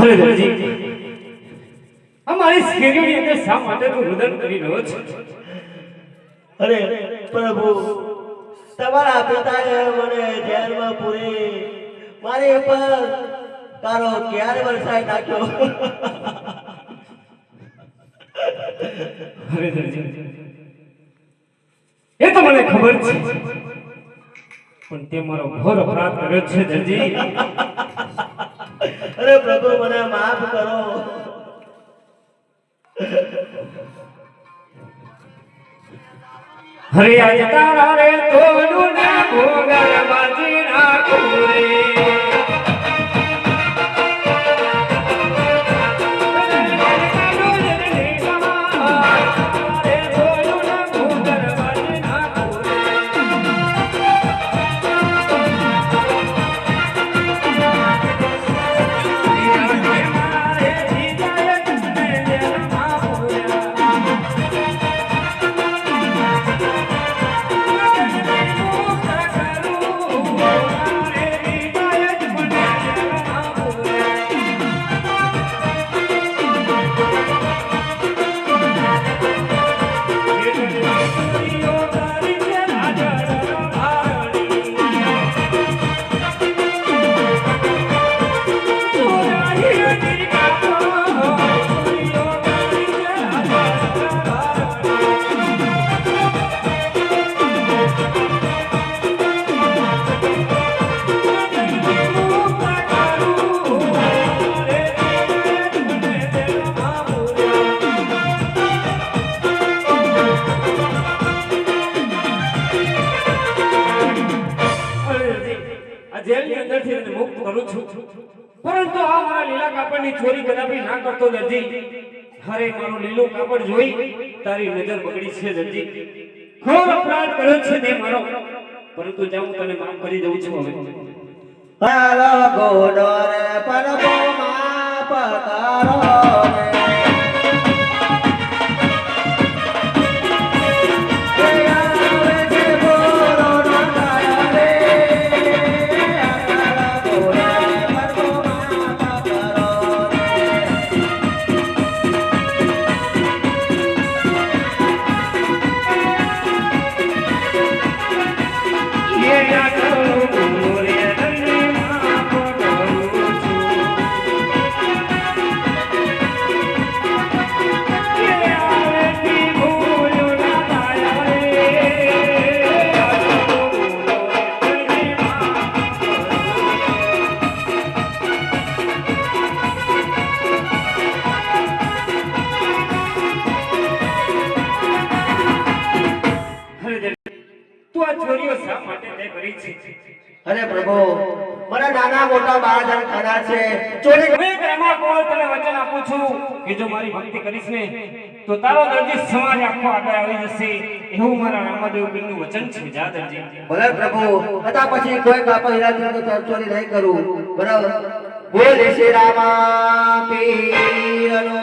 અરે દરજી, અમારી શેરીની અંદર શા માટે તું રુદન કરી રહ્યો છે? અરે પ્રભુ, તમારા પિતાએ મને જેલમાં પૂરી મારી ઉપર તારો ક્યારે વરસાદ નાખ્યો. અરે દરજી, એ તો મને ખબર છે, પણ તે મારો ઘોર અપરાધ કર્યો છે દરજી. અરે પ્રભુ, મને માફ કરો. હરે આજ તારા રે તોડું ના ભોગર બાજી નાખું રે. પરંતુ આ મારા લીલા કાપડની ચોરી કદાપી ના કરતો દરજી. હરે મારું લીલું કાપડ જોઈ તારી નજર બગડી છે દરજી. ઘોર અપરાધ કર્યો છે તે મારો, પરંતુ જાઉં તને માફ કરી દઉં છું. હવે હાલો ગોડો રે પરબો માફ કરો રે. અરે પ્રભુ, મને નાના મોટા 12 જણ ખાના છે. ચોરી મેં પ્રેમા કોલ તને વચન આપું છું કે જો મારી ભક્તિ કરીશ ને તો તારો દરજી સમાજ આખો આગળ આવી જશે, એવું મારા રામાદેવ પીરનું વચન છે. જા દરજી. ભલે પ્રભુ, હતા પછી કોઈ કાપા હીરાથી તો ચોરી નહીં કરું. બરાબર. બોલે શ્રી રામા પીરનો